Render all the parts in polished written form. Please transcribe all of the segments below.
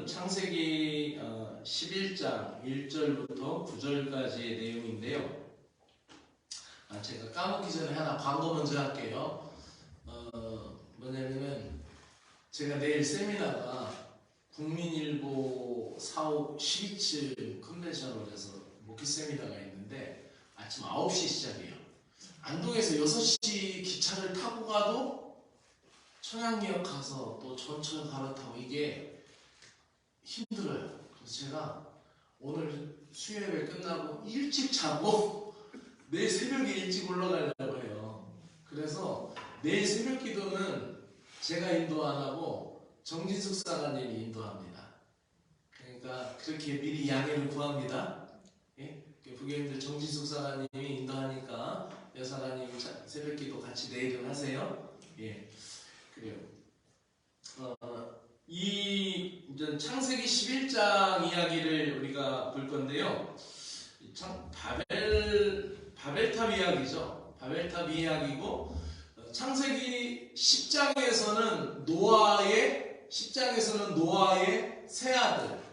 창세기 11장 1절부터 9절까지의 내용인데요. 제가 까먹기 전에 하나 광고 먼저 할게요. 뭐냐면은 제가 내일 세미나가 국민일보 사옥 12층 컨벤션홀에서 목회 세미나가 있는데 아침 9시 시작이에요. 안동에서 6시 기차를 타고 가도 청양리역 가서 또 전철 갈아타고 이게 힘들어요. 그래서 제가 오늘 수요예배 끝나고 일찍 자고 내일 새벽에 일찍 올라가려고 해요. 그래서 내일 새벽 기도는 제가 인도 안 하고 정진숙 사가님이 인도합니다. 그러니까 그렇게 미리 양해를 구합니다. 예? 부교님들 정진숙 사가님이 인도하니까 여사가님 새벽 기도 같이 내일은 하세요. 예, 그래요. 이 창세기 11장 이야기를 우리가 볼 건데요. 참 바벨탑 이야기죠. 바벨탑 이야기고 창세기 10장에서는 노아의 세 아들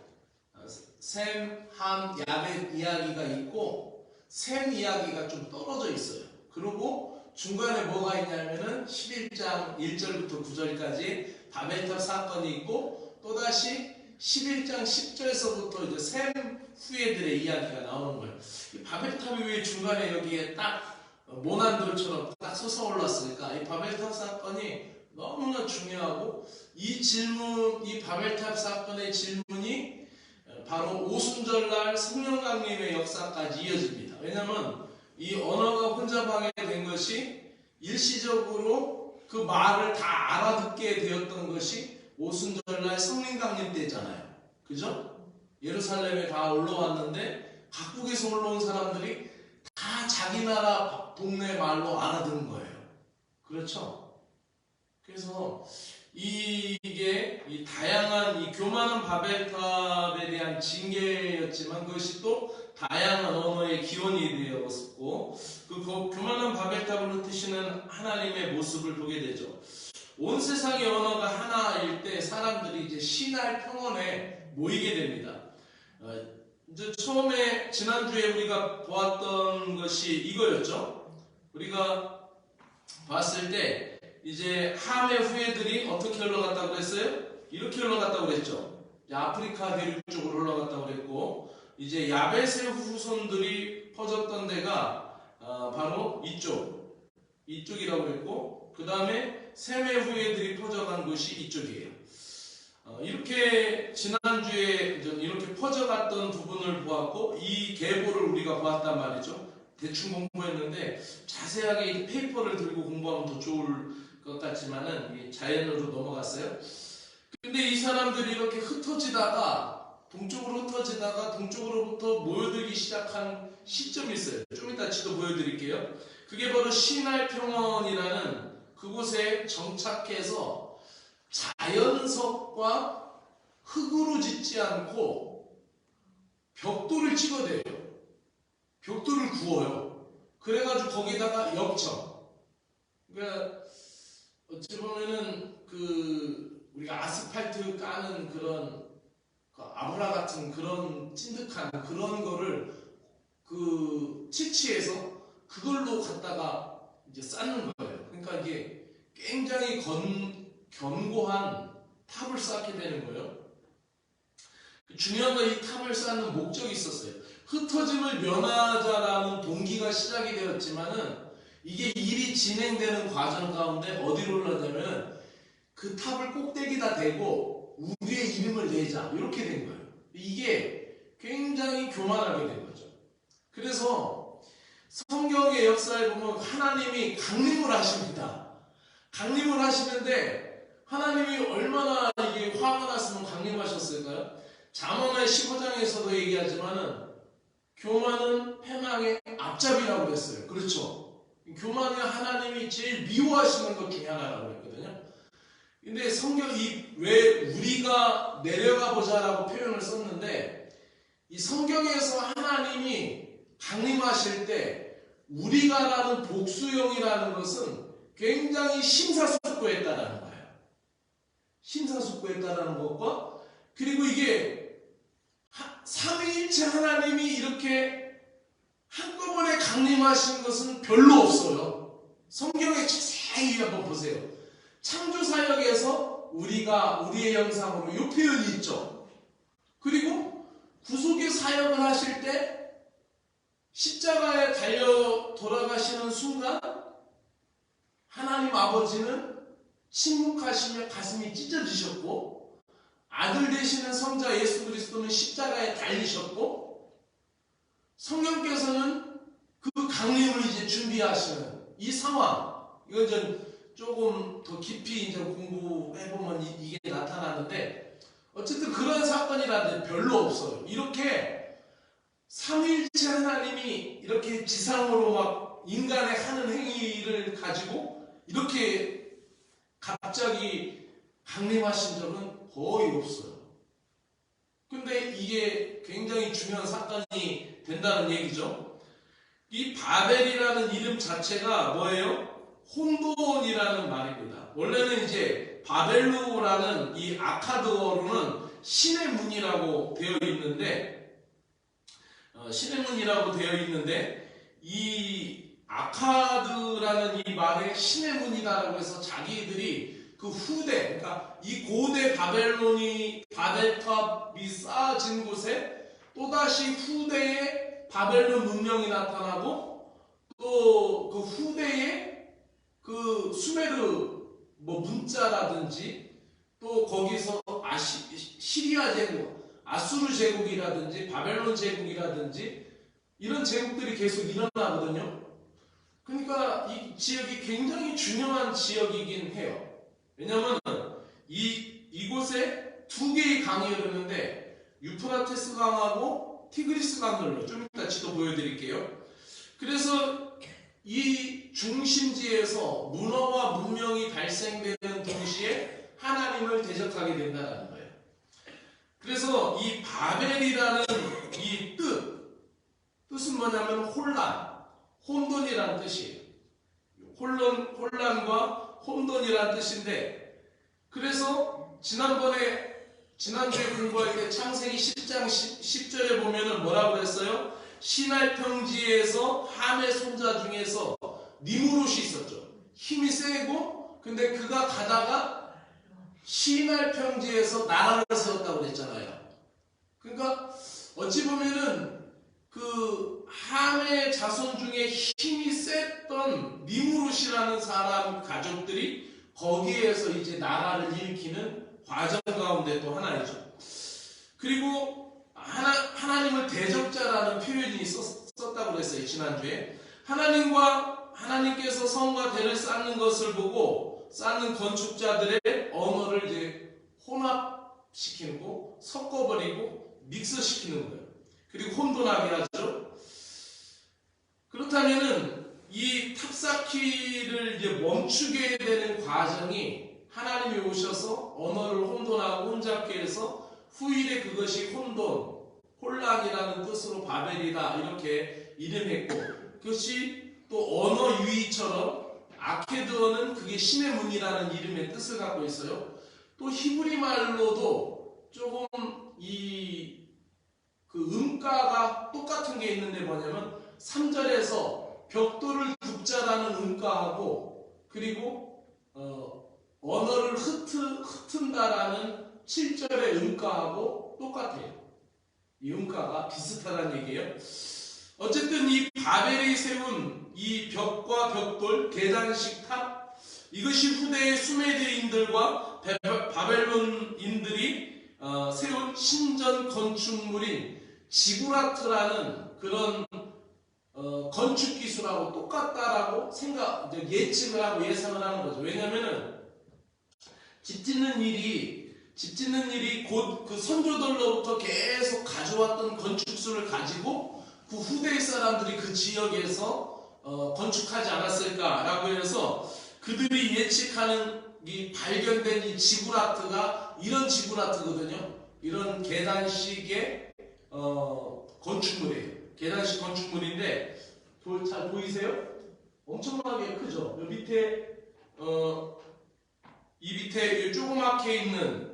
셈, 함, 야벳 이야기가 있고 셈 이야기가 좀 떨어져 있어요. 그리고 중간에 뭐가 있냐면은 11장 1절부터 9절까지 바벨탑 사건이 있고 또다시 11장 10절에서부터 이제 셈 후예들의 이야기가 나오는 거예요. 바벨탑이 왜 중간에 여기에 딱 모난돌처럼 딱 솟아올랐을까? 이 바벨탑 사건이 너무나 중요하고 이 바벨탑 사건의 질문이 바로 오순절날 성령 강림의 역사까지 이어집니다. 왜냐하면 이 언어가 혼잡하게 된 것이 일시적으로 그 말을 다 알아듣게 되었던 것이 오순절날 성령 강림 때잖아요. 그죠? 예루살렘에 다 올라왔는데 각국에서 올라온 사람들이 다 자기 나라 동네 말로 알아듣는 거예요. 그렇죠? 그래서 이게 이 다양한 이 교만한 바벨탑에 대한 징계였지만 그것이 또 다양한 언어의 기원이 되었고 그 교만한 바벨탑을 흩으시는 하나님의 모습을 보게 되죠. 온 세상의 언어가 하나일 때 사람들이 이제 신할 평원에 모이게 됩니다. 이제 처음에 지난주에 우리가 보았던 것이 이거였죠. 우리가 봤을 때 이제 함의 후예들이 어떻게 흘러갔다고 그랬어요? 이렇게 흘러갔다고 그랬죠. 아프리카 대륙 쪽으로 흘러갔다고 그랬고 이제 야벳의 후손들이 퍼졌던 데가 바로 이쪽이라고 그랬고 그 다음에 셈의 후예들이 퍼져간 곳이 이쪽이에요. 이렇게 지난주에 이렇게 퍼져갔던 부분을 보았고 이 계보를 우리가 보았단 말이죠. 대충 공부했는데 자세하게 이 페이퍼를 들고 공부하면 더 좋을 것 같지만은 자연으로 넘어갔어요. 근데 이 사람들이 이렇게 동쪽으로 흩어지다가 동쪽으로부터 모여들기 시작한 시점이 있어요. 좀 이따 지도 보여드릴게요. 그게 바로 시날 평원이라는 그곳에 정착해서 자연석과 흙으로 짓지 않고 벽돌을 찍어대요. 벽돌을 구워요. 그래가지고 거기다가 역청. 그러니까 어찌 보면은 우리가 아스팔트 까는 그런 아브라 같은 그런 찐득한 그런 거를 치치해서 그걸로 갖다가 이제 쌓는 거예요. 그러니까 이게 굉장히 견고한 탑을 쌓게 되는 거예요. 중요한 건 이 탑을 쌓는 목적이 있었어요. 흩어짐을 면하자라는 동기가 시작이 되었지만은 이게 일이 진행되는 과정 가운데 어디로 올랐냐면 그 탑을 꼭대기다 대고 우리의 이름을 내자 이렇게 된 거예요. 이게 굉장히 교만하게 된 거죠. 그래서 성경의 역사에 보면 하나님이 강림을 하십니다. 강림을 하시는데 하나님이 얼마나 이게 화가 났으면 강림하셨을까요? 잠언의 15장에서도 얘기하지만은 교만은 패망의 앞잡이라고 그랬어요. 그렇죠? 교만은 하나님이 제일 미워하시는 것 중에 하나라고 그랬거든요. 근데 성경이 왜 우리가 내려가 보자라고 표현을 썼는데 이 성경에서 하나님이 강림하실 때 우리가라는 복수형이라는 것은 굉장히 심사숙고했다라는 거예요. 심사숙고했다라는 것과 그리고 이게 삼위일체 하나님이 이렇게 한꺼번에 강림하신 것은 별로 없어요. 성경에 자세히 한번 보세요. 창조사역에서 우리의 형상으로 이 표현이 있죠. 그리고 구속의 사역을 하실 때 십자가에 달려 돌아가시는 순간 하나님 아버지는 침묵하시며 가슴이 찢어지셨고, 아들 되시는 성자 예수 그리스도는 십자가에 달리셨고, 성령께서는 그 강림을 이제 준비하시는 이 상황, 이건 좀 조금 더 깊이 이제 공부해보면 이게 나타나는데, 어쨌든 그런 사건이라는 별로 없어요. 이렇게 삼위일체 하나님이 이렇게 지상으로 막 인간의 하는 행위를 가지고 이렇게 갑자기 강림하신 적은 거의 없어요. 근데 이게 굉장히 중요한 사건이 된다는 얘기죠. 이 바벨이라는 이름 자체가 뭐예요? 혼돈이라는 말입니다. 원래는 이제 바벨루라는 이 아카드어로는 신의 문이라고 되어 있는데, 이 아카드라는 이 말에 신의 문이다라고 해서 자기들이 그 후대, 그러니까 이 고대 바벨탑이 쌓아진 곳에 또다시 후대에 바벨론 문명이 나타나고, 또 그 후대에 그 수메르 문자라든지, 또 거기서 시리아 제국, 아수르 제국이라든지 바벨론 제국이라든지 이런 제국들이 계속 일어나거든요. 그러니까 이 지역이 굉장히 중요한 지역이긴 해요. 왜냐하면 이곳에 두 개의 강이 흐르는데, 유프라테스 강하고 티그리스 강을 좀 이따 지도 보여드릴게요. 그래서 이 중심지에서 문화와 문명이 발생되는 동시에 하나님을 대적하게 된다는 거예요. 그래서 이 바벨이라는 이 뜻은 뭐냐면 혼돈이라는 뜻이에요. 혼란과 혼돈이라는 뜻인데, 그래서 지난주에 공부할 때 창세기 10장 10절에 보면은 뭐라고 그랬어요? 시날 평지에서 함의 손자 중에서 니무롯이 있었죠. 힘이 세고, 근데 그가 가다가 시날 평지에서 나라를 세웠다고 그랬잖아요. 그러니까 어찌 보면은 그 함의 자손 중에 힘이 셌던 니무롯이라는 사람 가족들이 거기에서 이제 나라를 일으키는 과정 가운데 또 하나이죠. 그리고 하나님을 대적자라는 표현이 썼다고 그랬어요. 지난주에 하나님께서 성과 대를 쌓는 것을 보고 쌓는 건축자들의 언어를 이제 혼합시키고 섞어버리고 믹스시키는 거예요. 그리고 혼돈하게 하죠. 그렇다면은 이 탑쌓기를 이제 멈추게 되는 과정이, 하나님이 오셔서 언어를 혼돈하고 혼잡게 해서 후일에 그것이 혼란이라는 뜻으로 바벨이다 이렇게 이름했고, 그것이 또 언어 유희처럼 아케드어는 그게 신의 문이라는 이름의 뜻을 갖고 있어요. 또 히브리 말로도 조금 그 음가가 똑같은 게 있는데 뭐냐면 3절에서 벽돌을 굽자라는 음가하고, 그리고 언어를 흩은다라는 7절의 음가하고 똑같아요. 이 음가가 비슷하다는 얘기예요. 어쨌든 이 바벨이 세운 이 벽과 벽돌, 계단식 탑, 이것이 후대의 수메드인들과 바벨론인들이 세운 신전 건축물인 지구라트라는 그런 건축 기술하고 똑같다라고 예측을 하고 예상을 하는 거죠. 왜냐면은 집 짓는 일이 곧 그 선조들로부터 계속 가져왔던 건축술을 가지고 그 후대의 사람들이 그 지역에서 건축하지 않았을까라고 해서 그들이 예측하는 이 발견된 이 지구라트가 이런 지구라트거든요. 이런 계단식의 건축물이에요. 계단식 건축물인데 잘 보이세요? 엄청나게 크죠? 이 밑에 조그맣게 있는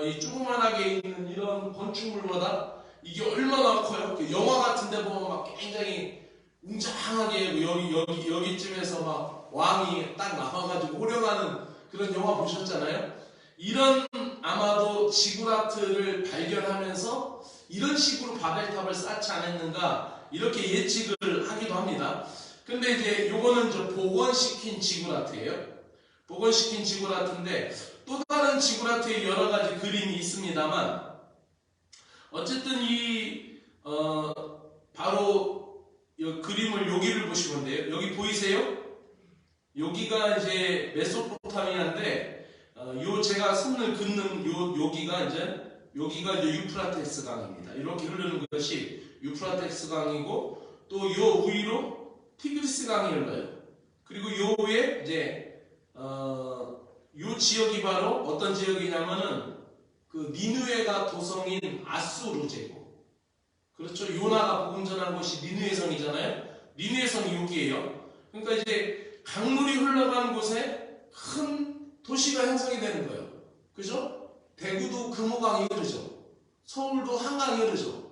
이 조그만하게 있는 이런 건축물보다 이게 얼마나 커요? 영화 같은 데 보면 막 굉장히 웅장하게 여기쯤에서 막 왕이 딱 나와가지고 호령하는 그런 영화 보셨잖아요? 이런 아마도 지구라트를 발견하면서 이런 식으로 바벨탑을 쌓지 않았는가 이렇게 예측을 하기도 합니다. 근데 이제 요거는 저 복원시킨 지구라트예요. 복원시킨 지구라트인데 또 다른 지구라트의 여러 가지 그림이 있습니다만 어쨌든 바로 이 그림을 여기를 보시면 돼요. 여기 보이세요? 여기가 이제 메소포타미아인데 요 제가 손을 긋는 여기가 이제 유프라테스 강입니다. 이렇게 흐르는 것이 유프라테스 강이고 또 요 위로 티그리스 강이 흘러요. 그리고 요 위에 이제 요 지역이 바로 어떤 지역이냐면은 그 니느웨가 도성인 아수르 제국. 그렇죠. 요나가 복음 전한 곳이 니느웨 성이잖아요. 니느웨 성이 여기예요. 그러니까 이제 강물이 흘러가는 곳에 큰 도시가 형성이 되는 거예요. 그죠? 대구도 금호강이 흐르죠. 서울도 한강이 흐르죠.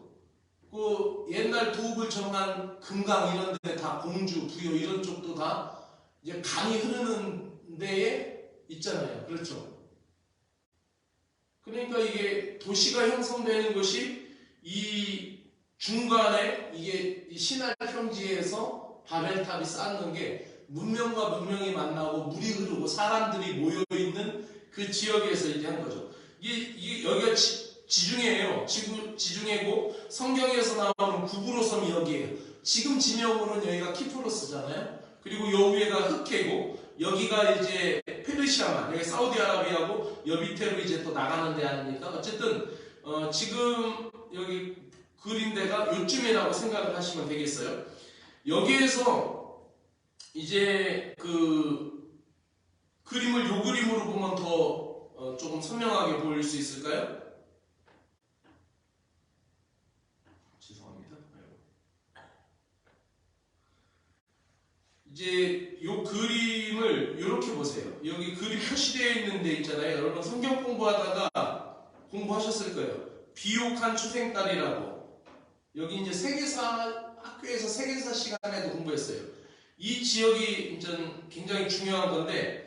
그 옛날 도읍을 정한 금강 이런 데 다 공주, 부여 이런 쪽도 다 이제 강이 흐르는 데에 있잖아요. 그렇죠? 그러니까 이게 도시가 형성되는 것이 이 중간에 이게 이 시날 평지에서 바벨탑이 쌓는 게 문명과 문명이 만나고 물이 흐르고 사람들이 모여있는 그 지역에서 이제 한 거죠. 이게 여기가 지중해예요. 지중해고 성경에서 나오는 구브로 섬이 여기예요. 지금 지명으로는 여기가 키프로스잖아요. 그리고 요 위에가 흑해고 여기가 이제 페르시아만, 여기 사우디아라비아고 여 밑에로 이제 또 나가는 데 아닙니까? 어쨌든 지금 여기 그린 데가 요쯤이라고 생각을 하시면 되겠어요. 여기에서 이제 그 그림을 요 그림으로 보면 더 조금 선명하게 보일 수 있을까요? 죄송합니다. 이제 요 그림을 이렇게 보세요. 여기 그림 표시되어 있는 데 있잖아요. 여러분 성경 공부하다가 공부하셨을 거예요. 비옥한 초생딸이라고. 여기 이제 세계사 학교에서 세계사 시간에도 공부했어요. 이 지역이 이제 굉장히 중요한 건데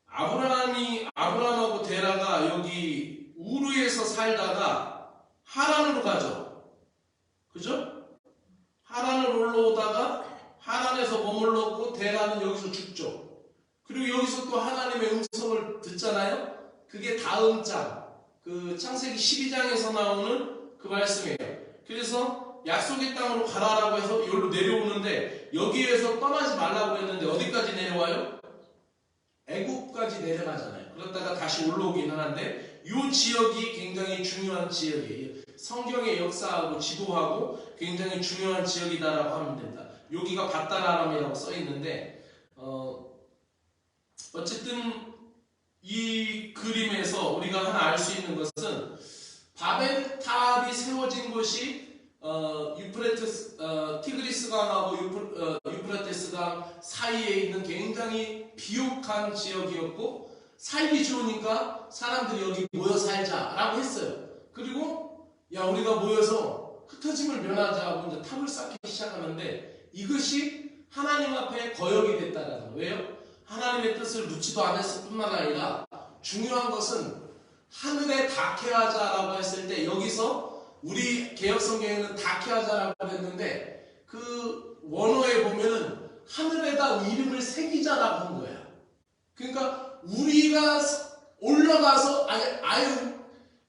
아브라함하고 데라가 여기 우르에서 살다가 하란으로 가죠. 그죠? 하란을 올라오다가 하란에서 머물렀고 데라는 여기서 죽죠. 그리고 여기서 또 하나님의 음성을 듣잖아요. 그게 다음 장, 그 창세기 12장에서 나오는 그 말씀이에요. 그래서 약속의 땅으로 가라라고 해서 여기로 내려오는데 여기에서 떠나지 말라고 했는데 어디까지 내려와요? 애국까지 내려가잖아요. 그러다가 다시 올라오긴 하는데 이 지역이 굉장히 중요한 지역이에요. 성경의 역사하고 지도하고 굉장히 중요한 지역이다라고 하면 된다. 여기가 바다라람이라고 써 있는데 어쨌든 이 그림에서 우리가 하나 알 수 있는 것은 바벨탑이 세워진 곳이 티그리스 강하고 유프라테스 강 사이에 있는 굉장히 비옥한 지역이었고 살기 좋으니까 사람들이 여기 모여 살자라고 했어요. 그리고 야 우리가 모여서 흩어짐을 면하자고 이제 탑을 쌓기 시작하는데 이것이 하나님 앞에 거역이 됐다는 거예요. 왜요? 하나님의 뜻을 묻지도 않았을 뿐만 아니라 중요한 것은 하늘에 닿게 하자라고 했을 때 여기서 우리 개혁성경에는 닿게 하자라고 했는데 그 원어에 보면은 하늘에다 이름을 새기자라고 한 거야. 그러니까 우리가 올라가서 아유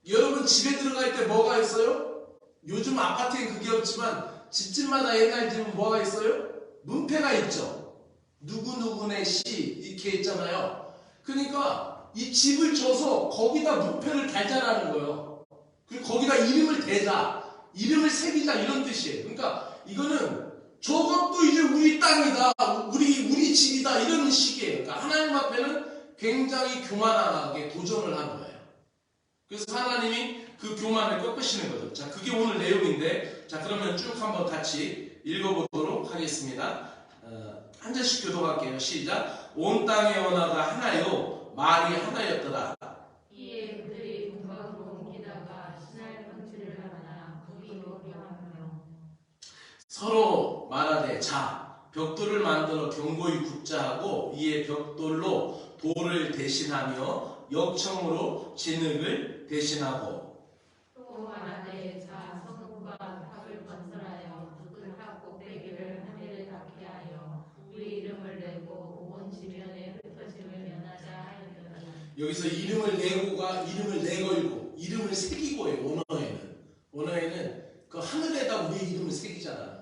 여러분 집에 들어갈 때 뭐가 있어요? 요즘 아파트엔 그게 없지만 집집마다 옛날 집은 뭐가 있어요? 문패가 있죠. 누구누구네 시 이렇게 있잖아요. 그러니까 이 집을 줘서 거기다 문패를 달자라는 거예요. 그리고 거기다 이름을 대자, 이름을 새기자 이런 뜻이에요. 그러니까 이거는 저것도 이제 우리 땅이다, 우리 집이다 이런 식이에요. 그러니까 하나님 앞에는 굉장히 교만하게 도전을 한 거예요. 그래서 하나님이 그 교만을 꺾으시는 거죠. 자, 그게 오늘 내용인데, 자 그러면 쭉 한번 같이 읽어보도록 하겠습니다. 한 절씩 교독할게요. 시작. 온 땅의 언어가 하나요, 말이 하나였더라. 이에 그들이 서로 말하되 자 벽돌을 만들어 견고히 굽자 하고 이에 벽돌로 돌을 대신하며 역청으로 진흙을 대신하고 또 말하되 자 성읍과 탑을 건설하여 그 탑 꼭대기를 하늘에 닿게 하여 우리 이름을 내고 온 지면에 흩어짐을 면하자 하였느니라. 여기서 이름을 내고가 이름을 내걸고 이름을 새기고예요. 언어에는 그 하늘에다 우리의 이름을 새기자라는 거예요.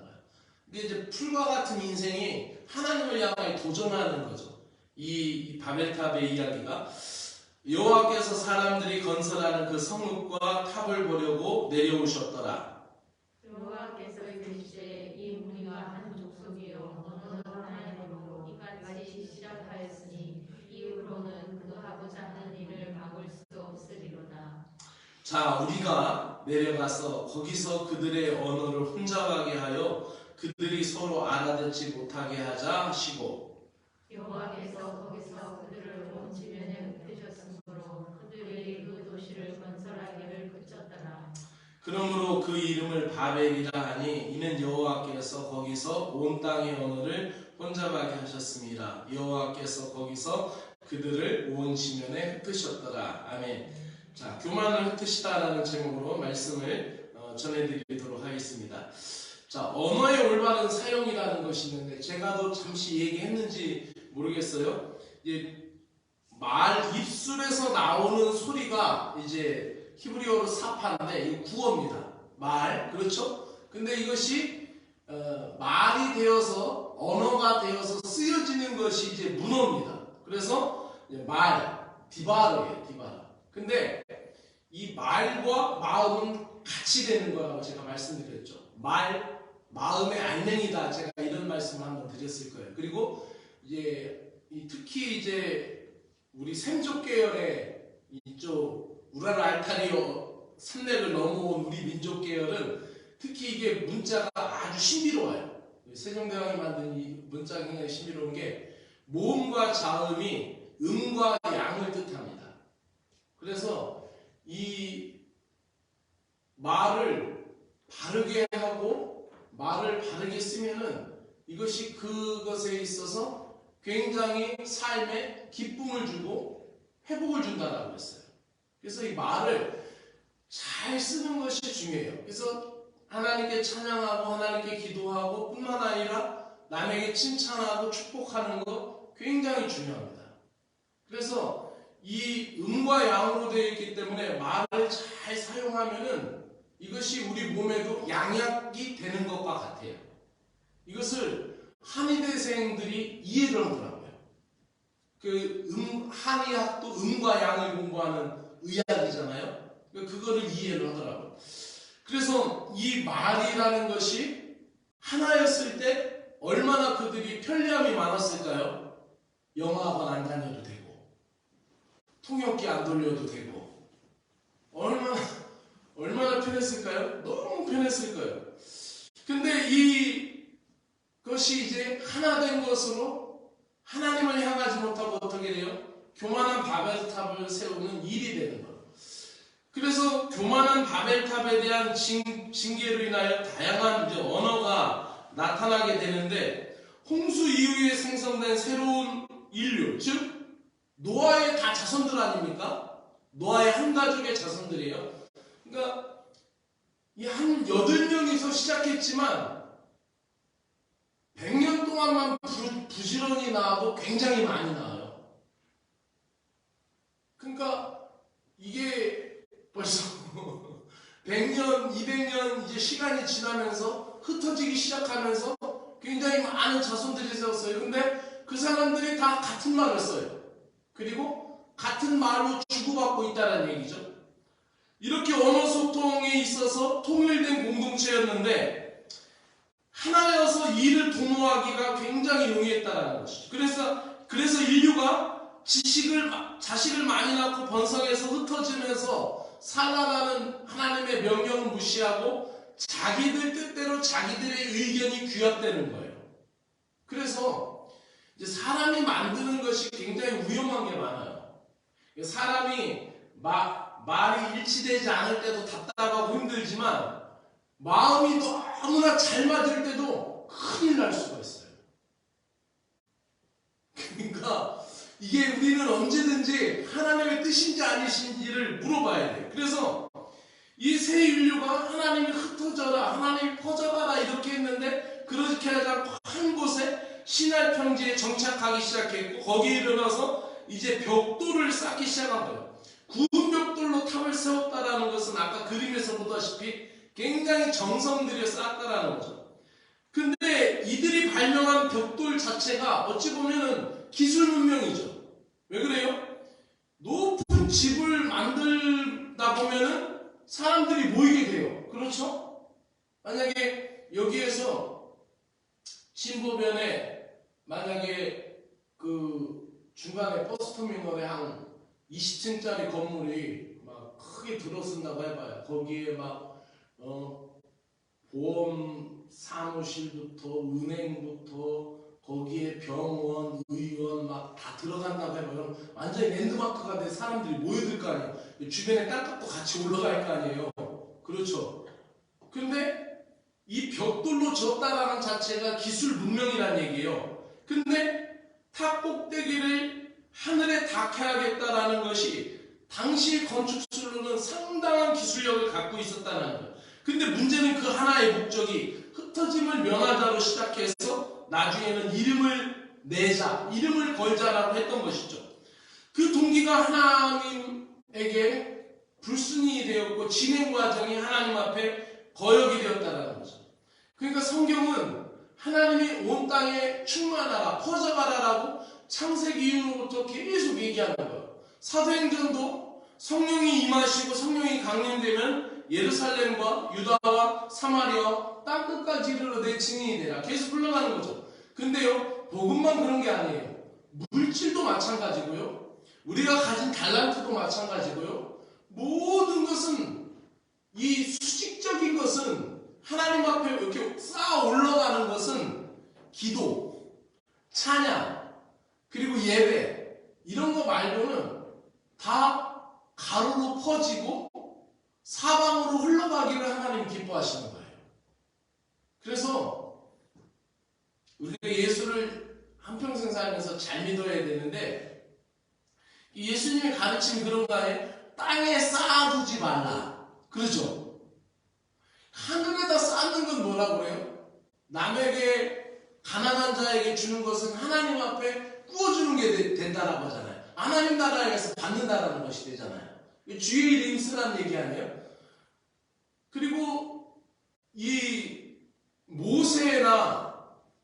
근데 이제 풀과 같은 인생이 하나님을 향하여 도전하는 거죠. 이 바벨탑의 이야기가 여호와께서 사람들이 건설하는 그 성읍과 탑을 보려고 내려오셨더라. 여호와께서 이르시되 이 무리가 한 족속이요 어느 하나님으로 이같이 시작하였으니 이후로는 그 하고자 하는 일을 막을 수 없으리로다. 자, 우리가 내려가서 거기서 그들의 언어를 혼잡하게 하여 그들이 서로 알아듣지 못하게 하자 하시고 여호와께서 거기서 그들을 온 지면에 흩으셨으므로 그들이 그 도시를 건설하기를 그쳤더라. 그러므로 그 이름을 바벨이라 하니 이는 여호와께서 거기서 온 땅의 언어를 혼잡하게 하셨습니다. 여호와께서 거기서 그들을 온 지면에 흩으셨더라. 아멘. 자, 교만을 흩으시다라는 제목으로 말씀을 전해드리도록 하겠습니다. 자, 언어의 올바른 사용이라는 것이 있는데 제가도 잠시 얘기했는지 모르겠어요. 이제 말 입술에서 나오는 소리가 이제 히브리어로 사파인데 이 구어입니다. 말, 그렇죠? 근데 이것이 말이 되어서 언어가 되어서 쓰여지는 것이 이제 문어입니다. 그래서 말, 디바르예요, 디바르. 근데 이 말과 마음은 같이 되는 거라고 제가 말씀드렸죠. 마음의 안녕이다. 제가 이런 말씀을 한번 드렸을 거예요. 그리고 이제 특히 이제 우리 샘족 계열의 이쪽 우라르 알타리오 산맥을 넘어온 우리 민족 계열은 특히 이게 문자가 아주 신비로워요. 세종대왕이 만든 이 문자가 굉장히 신비로운 게 모음과 자음이 음과 양을 뜻합니다. 그래서 이 말을 바르게 하고 말을 바르게 쓰면은 이것이 그것에 있어서 굉장히 삶에 기쁨을 주고 회복을 준다라고 했어요. 그래서 이 말을 잘 쓰는 것이 중요해요. 그래서 하나님께 찬양하고 하나님께 기도하고 뿐만 아니라 남에게 칭찬하고 축복하는 것 굉장히 중요합니다. 그래서 이 음과 양으로 되어 있기 때문에 말을 잘 사용하면은 이것이 우리 몸에도 양약이 되는 것과 같아요. 이것을 한의대생들이 이해를 하더라고요. 한의학도 음과 양을 공부하는 의학이잖아요. 그거를 이해를 하더라고요. 그래서 이 말이라는 것이 하나였을 때 얼마나 그들이 편리함이 많았을까요? 영어학원 안 다녀도 되고 통역기 안 돌려도 되고 얼마나 편했을까요? 너무 편했을 거예요. 근데 이것이 이제 하나 된 것으로 하나님을 향하지 못하고 어떻게 돼요? 교만한 바벨탑을 세우는 일이 되는 거예요. 그래서 교만한 바벨탑에 대한 징계로 인하여 다양한 이제 언어가 나타나게 되는데 홍수 이후에 생성된 새로운 인류, 즉 노아의 다 자손들 아닙니까? 노아의 한 가족의 자손들이에요. 그러니까 이 한 8명이서 시작했지만 100년 동안만 부지런히 나와도 굉장히 많이 나와요. 그러니까 이게 벌써 100년, 200년 이제 시간이 지나면서 흩어지기 시작하면서 굉장히 많은 자손들이 세웠어요. 근데 그 사람들이 다 같은 말을 써요. 그리고 같은 말로 주고받고 있다는 얘기죠. 이렇게 언어 소통에 있어서 통일된 공동체였는데 하나여서 일을 도모하기가 굉장히 용이했다는 것이죠. 그래서 인류가 자식을 많이 낳고 번성해서 흩어지면서 살아가는 하나님의 명령을 무시하고 자기들 뜻대로 자기들의 의견이 규합되는 거예요. 그래서 이제 사람이 만드는 것이 굉장히 위험한 게 많아요. 사람이 말이 일치되지 않을 때도 답답하고 힘들지만 마음이 너무나 잘 맞을 때도 큰일 날 수가 있어요. 그러니까 이게 우리는 언제든지 하나님의 뜻인지 아니신지를 물어봐야 돼요. 그래서 이 새 인류가 하나님이 흩어져라, 하나님이 퍼져가라 이렇게 했는데 그렇게 하지 않고 한 곳에 시날 평지에 정착하기 시작했고 거기에 일어나서 이제 벽돌을 쌓기 시작한 거예요. 구운 벽돌로 탑을 세웠다라는 것은 아까 그림에서 보다시피 굉장히 정성 들여 쌓았다라는 거죠. 근데 이들이 발명한 벽돌 자체가 어찌 보면은 기술 문명이죠. 왜 그래요? 높은 집을 만들다 보면은 사람들이 모이게 돼요. 그렇죠? 만약에 여기에서 신보변에 만약에 그 중간에 버스터미널에 한 20층짜리 건물이 막 크게 들어선다고 해봐요. 거기에 막 보험 사무실부터 은행부터 거기에 병원, 의원 막 다 들어간다고 해봐요. 완전히 랜드마크가 돼 사람들이 모여들 거 아니에요. 주변에 땅값도 같이 올라갈 거 아니에요. 그렇죠. 근데 이 벽돌로 졌다라는 자체가 기술 문명이라는 얘기예요. 근데 탑 꼭대기를 하늘에 닿게 하겠다라는 것이 당시 건축술로는 상당한 기술력을 갖고 있었다는 거예요. 근데 문제는 그 하나의 목적이 흩어짐을 면하자로 시작해서 나중에는 이름을 내자, 이름을 걸자라고 했던 것이죠. 그 동기가 하나님에게 불순이 되었고 진행 과정이 하나님 앞에 거역이 되었다는 거죠. 그러니까 성경은 하나님이 온 땅에 충만하라, 퍼져가라라고 창세기 이후로부터 계속 얘기하는 거예요. 사도행전도 성령이 임하시고 성령이 강림되면 예루살렘과 유다와 사마리아 땅끝까지 이르러 내 증인이 되라. 계속 흘러가는 거죠. 근데요, 복음만 그런 게 아니에요. 물질도 마찬가지고요. 우리가 가진 달란트도 마찬가지고요. 모든 것은 이 수직적인 것은 하나님 앞에 이렇게 쌓아 올라가는 것은 기도, 찬양, 그리고 예배 이런 거 말고는 다 가로로 퍼지고 사방으로 흘러가기를 하나님이 기뻐하시는 거예요. 그래서 우리가 예수를 한평생 살면서 잘 믿어야 되는데 예수님의 가르침이 그런 거예요. 땅에 쌓아두지 말라. 그렇죠? 하늘에다 쌓는 건 뭐라고 그래요? 남에게 가난한 자에게 주는 것은 하나님 앞에 구워주는 게 된다라고 하잖아요. 하나님 나라에서 받는다라는 것이 되잖아요. 주의 이름 쓰라는 얘기 아니에요? 그리고 이 모세나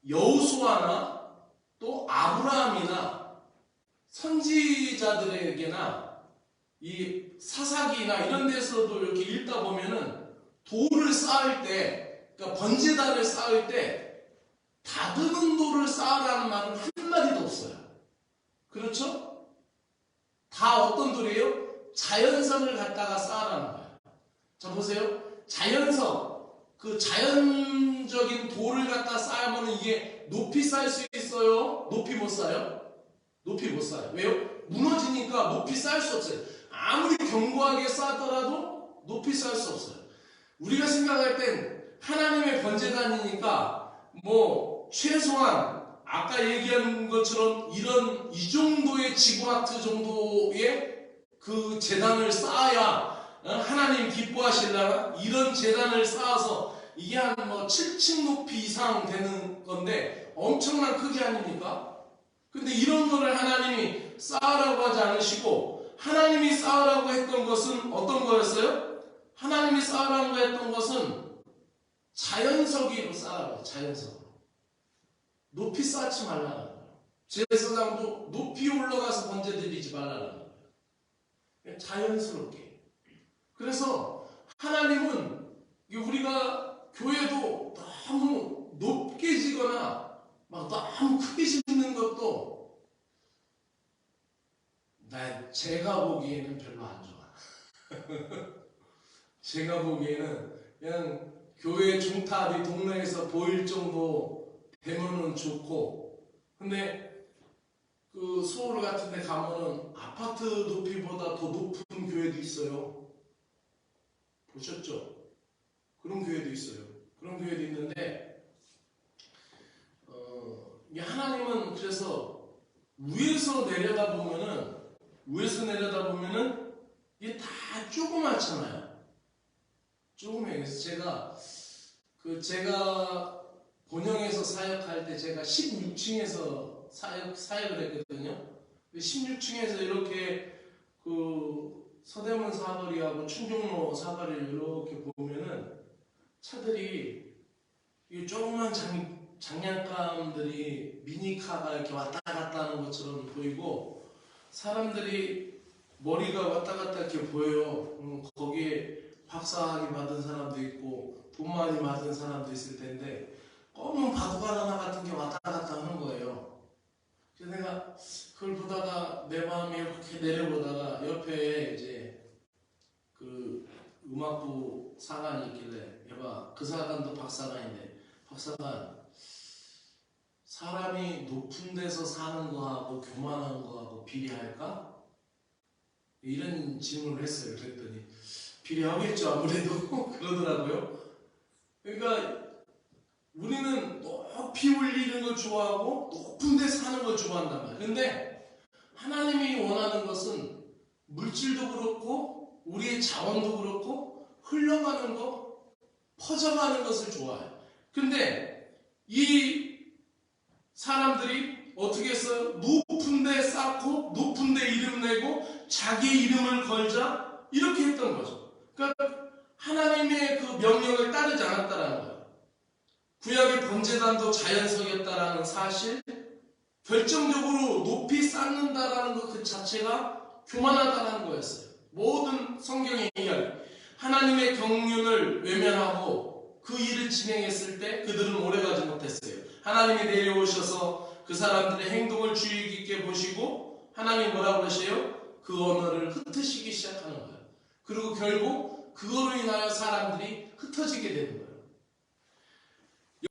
여호수아나 또 아브라함이나 선지자들에게나 이 사사기나 이런 데서도 이렇게 읽다 보면은 돌을 쌓을 때, 그러니까 번제단을 쌓을 때 다듬은 돌을 쌓으라는 말은 한마디도 없어요. 그렇죠? 다 어떤 돌이에요? 자연석을 갖다가 쌓으라는 거예요. 자 보세요. 자연석, 그 자연적인 돌을 갖다 쌓으면 이게 높이 쌓일 수 있어요? 높이 못 쌓아요? 높이 못 쌓아요. 왜요? 무너지니까 높이 쌓을 수 없어요. 아무리 견고하게 쌓더라도 높이 쌓을 수 없어요. 우리가 생각할 땐 하나님의 번제단이니까 뭐 최소한 아까 얘기한 것처럼 이런 이 정도의 지구아트 정도의 그 제단을 쌓아야 하나님 기뻐하시려나? 이런 제단을 쌓아서 이게 한 뭐 7층 높이 이상 되는 건데 엄청난 크기 아닙니까? 근데 이런 거를 하나님이 쌓으라고 하지 않으시고 하나님이 쌓으라고 했던 것은 어떤 거였어요? 하나님이 쌓으라고 했던 것은 자연석으로 쌓으라고 해요. 자연석으로. 높이 쌓지 말라는 거예요. 제사장도 높이 올라가서 번제 드리지 말라는 거예요. 자연스럽게. 그래서 하나님은 우리가 교회도 너무 높게 지거나 막 너무 크게 짓는 것도 제가 보기에는 별로 안 좋아. 제가 보기에는 그냥 교회 중탑이 동네에서 보일 정도 되면은 좋고, 근데 그 서울 같은 데 가면은 아파트 높이보다 더 높은 교회도 있어요. 보셨죠? 그런 교회도 있어요. 그런 교회도 있는데 이 하나님은 그래서 위에서 내려다 보면은 이게 다 조그맣잖아요. 조그매요. 그래서 제가 본영에서 사역할 때 제가 16층에서 사역을 했거든요. 16층에서 이렇게 그 서대문 사거리하고 충정로 사거리를 이렇게 보면은 차들이 이 조그만 장난감들이 미니카가 이렇게 왔다 갔다 하는 것처럼 보이고 사람들이 머리가 왔다 갔다 이렇게 보여요. 거기에 박사학위 받은 사람도 있고 돈 많이 받은 사람도 있을 텐데 검은 바둑바나나 같은 게 왔다 갔다 하는 거예요. 그래서 내가 그걸 보다가 내 마음이 이렇게 내려보다가 옆에 이제 그 음악부 사관이 있길래 여봐 그 사관도 박사관인데 박사관 사람이 높은 데서 사는 거하고 교만한 거하고 비례할까? 이런 질문을 했어요. 그랬더니 비례하겠죠 아무래도 그러더라고요. 그러니까 우리는 높이 울리는 걸 좋아하고 높은 데 사는 걸 좋아한단 말이에요. 근데 하나님이 원하는 것은 물질도 그렇고 우리의 자원도 그렇고 흘러가는 거, 퍼져가는 것을 좋아해요. 근데 이 사람들이 어떻게 했어요? 높은 데 쌓고 높은 데 이름 내고 자기 이름을 걸자 이렇게 했던 거죠. 그러니까 하나님의 그 명령을 따르지 않았다는 거예요. 구약의 번제단도 자연석이었다라는 사실, 결정적으로 높이 쌓는다라는 것 그 자체가 교만하다라는 거였어요. 모든 성경의 이야기, 하나님의 경륜을 외면하고 그 일을 진행했을 때 그들은 오래가지 못했어요. 하나님이 내려오셔서 그 사람들의 행동을 주의 깊게 보시고 하나님이 뭐라고 그러세요? 그 언어를 흩으시기 시작하는 거예요. 그리고 결국 그거로 인하여 사람들이 흩어지게 되는 거예요.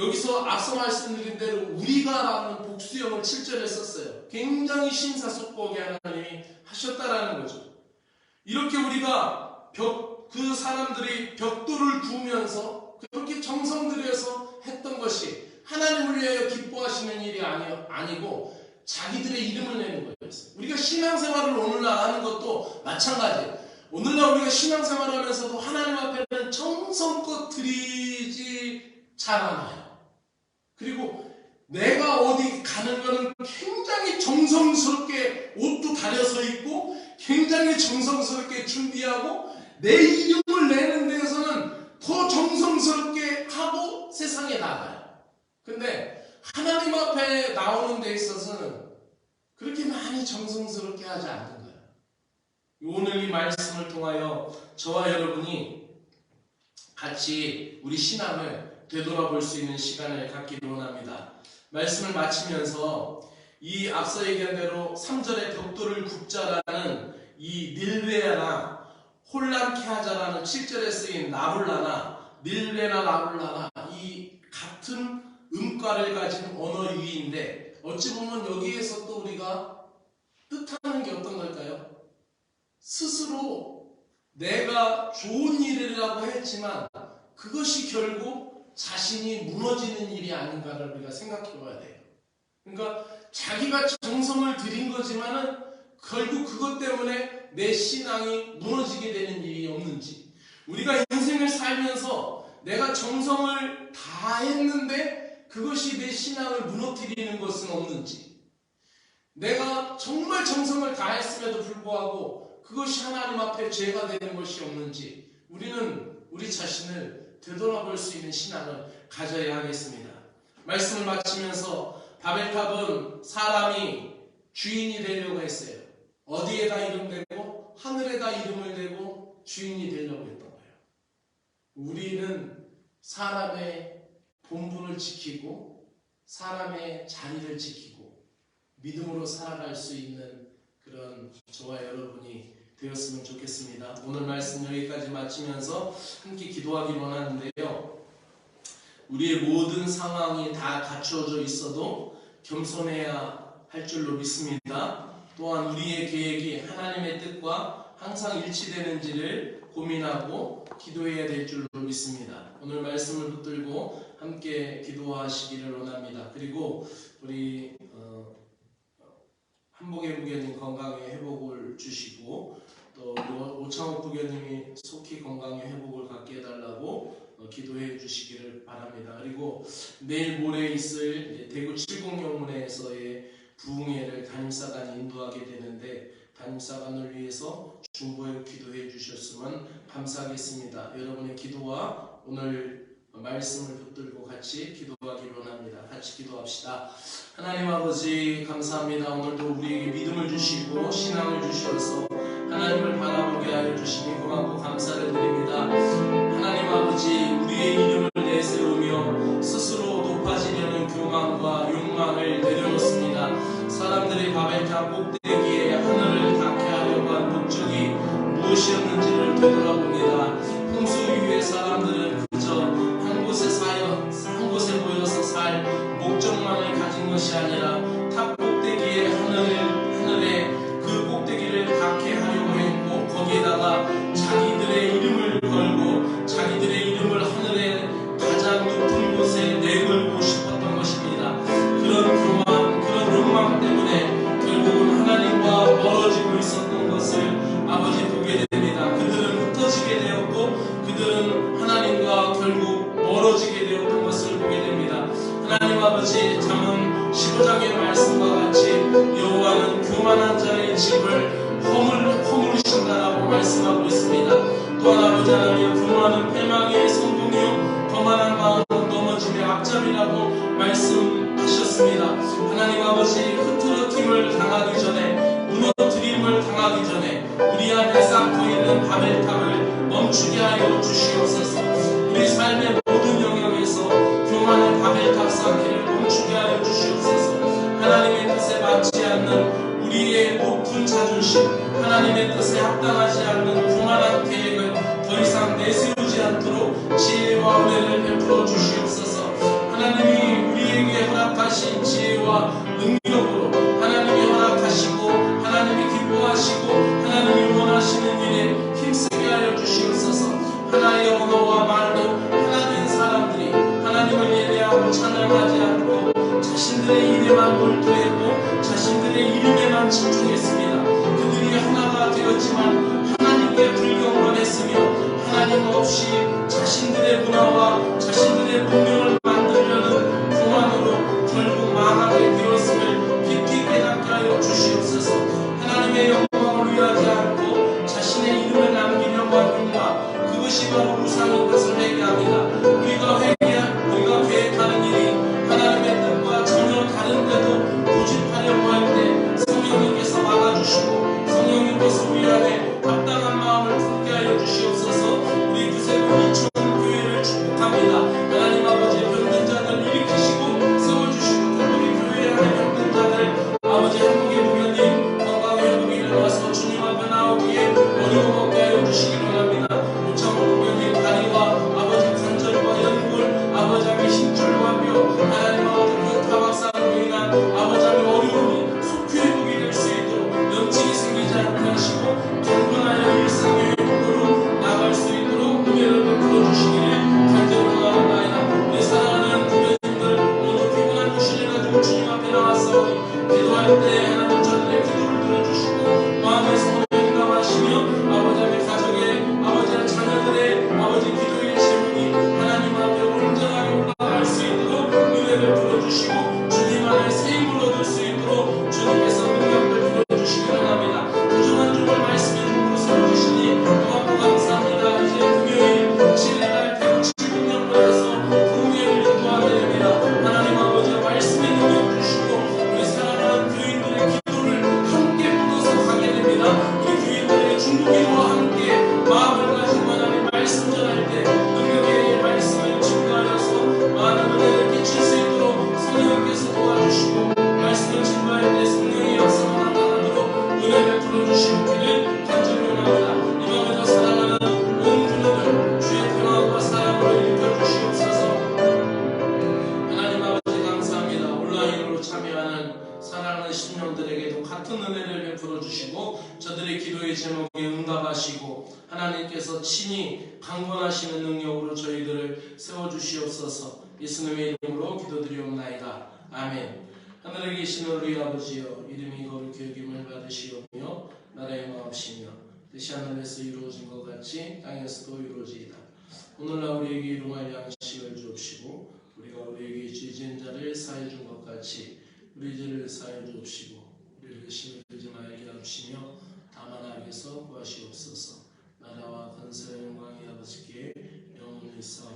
여기서 앞서 말씀드린 대로 우리가라는 복수형을 7절에 썼어요. 굉장히 심사숙고하게 하나님이 하셨다라는 거죠. 이렇게 우리가 그 사람들이 벽돌을 구우면서 그렇게 정성 들여서 했던 것이 하나님을 위하여 기뻐하시는 일이 아니고 자기들의 이름을 내는 거였어요. 우리가 신앙생활을 오늘날 하는 것도 마찬가지예요. 오늘날 우리가 신앙생활을 하면서도 하나님 앞에는 정성껏 드리지 잘 않아요. 그리고 내가 어디 가는 거는 굉장히 정성스럽게 옷도 다려서 입고 굉장히 정성스럽게 준비하고 내 이름을 내는 데에서는 더 정성스럽게 하고 세상에 나가요. 근데 하나님 앞에 나오는 데 있어서는 그렇게 많이 정성스럽게 하지 않는 거예요. 오늘 이 말씀을 통하여 저와 여러분이 같이 우리 신앙을 되돌아볼 수 있는 시간을 갖기를 원합니다. 말씀을 마치면서 이 앞서 얘기한 대로 3절에 벽돌을 굽자라는 이 닐레나 혼란케 하자라는 7절에 쓰인 나불라나 닐레나 나불라나 이 같은 음가를 가진 언어 유희인데 어찌 보면 여기에서 또 우리가 뜻하는 게 어떤 걸까요? 스스로 내가 좋은 일이라고 했지만 그것이 결국 자신이 무너지는 일이 아닌가를 우리가 생각해 봐야 돼요. 그러니까 자기가 정성을 들인 거지만은 결국 그것 때문에 내 신앙이 무너지게 되는 일이 없는지, 우리가 인생을 살면서 내가 정성을 다 했는데 그것이 내 신앙을 무너뜨리는 것은 없는지, 내가 정말 정성을 다했음에도 불구하고 그것이 하나님 앞에 죄가 되는 것이 없는지 우리는 우리 자신을 되돌아볼 수 있는 신앙을 가져야 하겠습니다. 말씀을 마치면서 바벨탑은 사람이 주인이 되려고 했어요. 어디에다 이름 대고 하늘에다 이름을 대고 주인이 되려고 했던 거예요. 우리는 사람의 본분을 지키고 사람의 자리를 지키고 믿음으로 살아갈 수 있는 그런 저와 여러분이 되었으면 좋겠습니다. 오늘 말씀 여기까지 마치면서 함께 기도하기 원하는데요. 우리의 모든 상황이 다 갖추어져 있어도 겸손해야 할 줄로 믿습니다. 또한 우리의 계획이 하나님의 뜻과 항상 일치되는지를 고민하고 기도해야 될 줄로 믿습니다. 오늘 말씀을 붙들고 함께 기도하시기를 원합니다. 그리고 우리 한복의 부교님 건강의 회복을 주시고 또 오창욱 부교님이 속히 건강의 회복을 갖게 해달라고 기도해 주시기를 바랍니다. 그리고 내일 모레 있을 대구 70영문회에서의 부흥회를 담임사관이 인도하게 되는데 담임사관을 위해서 중보에 기도해 주셨으면 감사하겠습니다. 여러분의 기도와 오늘 말씀을 붙들고 같이 기도하기를 원합니다. 같이 기도합시다. 하나님 아버지 감사합니다. 오늘도 우리에게 믿음을 주시고 신앙을 주셔서 하나님을 바라보게 하여 주시니 고맙고 감사를 드립니다. 하나님 아버지 우리의 이름을 내세우며 스스로 높아지려는 교만과 욕망을 내려놓습니다. 사람들이 바벨탑 꼭대기에 하늘을 닿게 하려고 한 목적이 무엇이었는지를 되돌아봅니다. 홍수 이후에 사람들은 그저 한 곳에 모여서 살 목적만을 가진 것이 아니라 탑 꼭대기에 하늘에 그 꼭대기를 닿게 하려고 했고 거기에다가 자기들의 이름을 걸고 자기들의 이름을 하늘의 가장 높은 곳에 내걸고 싶었던 것입니다. 그런 교만, 그런 욕망 때문에 결국은 하나님과 멀어지고 있었던 것을 아버지 보게 됩니다. 그들은 흩어지게 되었고 그들은 하나님과 결국 멀어지게 되었던 것을 보게 됩니다. 하나님 아버지 잠언 15장의 말씀과 같이 여호와는 교만한 자의 집을 허물으신다라고 말씀하고 있습니다. 또한 아버지 하나님 교만은 패망의 성공이요 거만한 마음은 넘어짐의 앞잡이라고 말씀하셨습니다. 하나님 아버지 흐트러짐을 당하기 전에 무너뜨림을 당하기 전에 우리 안에 쌓고 있는 바벨탑을 멈추게 하여 주시옵소서. 우리 삶의 모든 영역에서 교만의 바벨탑 쌓기를 멈추게 하여 주시옵소서. 하나님의 뜻에 맞지 않는 우리의 높은 자존심, 하나님의 뜻에 합당하지 않는 교만한 계획을 더 이상 내세우지 않도록 지혜와 은혜를 베풀어 주시옵소서. 하나님이 우리에게 허락하신 지혜와 능력으로 하나님이 허락하시고 하나님이 기뻐하시고 하나님이 원하시는 일에 힘쓰게 하여 주시옵소서. 하나의 언어와 말로 하나된 사람들이 하나님을 예배하고 찬양하지 않고 자신들의 일에만 몰두했고 자신들의 이름에만 집중했습니다. 그들이 하나가 되었지만 하나님께 불경을 했으며 하나님 없이 자신들의 문화와 자신들의 문명을 만들려는 교만으로 결국 망하게 되었음을 깊이 깨닫게 하여 주시옵소서. 하나님의 영광을 위하지 않고 자신의 이름을 남기려고 하는 욕망, 그것이 바로 우상인 것을 회개합니다. 우리가 계획하는 일이 하나님의 뜻과 전혀 다른데도 고집하려고 할 때 성령님께서 막아주시고 성령님께서 우리 안에 합당한 마음을 품게 하여 주시옵소서. 우리 구세군 이천 교회를 축복합니다. 하나님 아버지 병든 자들 일으키시고 세워주시고 우리 교회 안에 병든 자들 아버지 한국의 부교님 건강 회복이 일어나서 주님 앞에 나오기에 어려움 없게 하여 주시기 원합니다. 오창호 부교님 다리와 아버지 관절과 연골 아버지 앞에 힘줄과 뼈 하나님 아버지 그 타박상으로 인한 아버지 앞에 어려움이 속히 회복이 될 수 있도록 염증이 생기지 않게 하시고 건강하여 일상의 회복으로 나갈 수 있도록 은혜를 베풀어 주시기를 간절히 원하옵나이다. 우리 사랑하는 부교님들 오늘 피곤한 주신을 가지고 주님 앞에 나왔사오니 기도할 때 하나님 저들의 기도를 들어주시고 마음의 소원을 응답하시며 아버지 앞에 가정의 아버지와 자녀들의 아버지 기도의 제목이 하나님 앞에 온전하게 올라갈 수 있도록 은혜를 풀어주시고 주님 안에 세임을 얻을 수 있도록 주님께서 능력을 풀어주시기 원합니다. 부정한 주를 말씀의 주로 세워주시니 고맙고 감사합니다. 이제 금요일 7일날 대구 70년도에서 부흥회를 기도하게 됩니다. 하나님 아버지 말씀의 능력 주시고 우리 사랑하는 교인들의 기도를 함께 묻어서 가게 됩니다. 우리 교인들의 중보기도와 함께 마음을 가지고 하나님 말씀 전할 때 능력의 말씀을 증거하여서 많은 은혜를 끼칠 수 있도록 성령님께서 도와주시고 말씀을 증거할 때 성령의 역사가 나타나도록 은혜를 풀어주시기를 간절히 원합니다. 이 밤에도 사랑하는 온 교인들 주의 평안과 사랑으로 일으켜 주시옵소서. 하나님 아버지 감사합니다. 온라인으로 참여하는 사랑하는 신령들에게도 같은 은혜를 베풀어 주시고 저들의 기도의 제목에 응답 역사하시고 하나님께서 친히 강권하시는 능력으로 저희들을 세워주시옵소서. 예수님의 이름으로 기도드리옵나이다. 아멘. 하늘에 계신 우리 아버지여, 이름이 거룩히 여김을 받으시오며 나라의 마옵시며 뜻이 하늘에서 이루어진 것 같이 땅에서도 이루어지이다. 오늘날 우리에게 일용할 양식을 주옵시고 우리가 우리에게 죄 지은 자를 사해 준 것 같이 우리 죄를 사해 주옵시고 우리를 시험에 들지 말게 하옵시며 다만 악에서 구하시옵소서. 나라와 권세와 영광이 아버지께 영원히 있사옵나이다.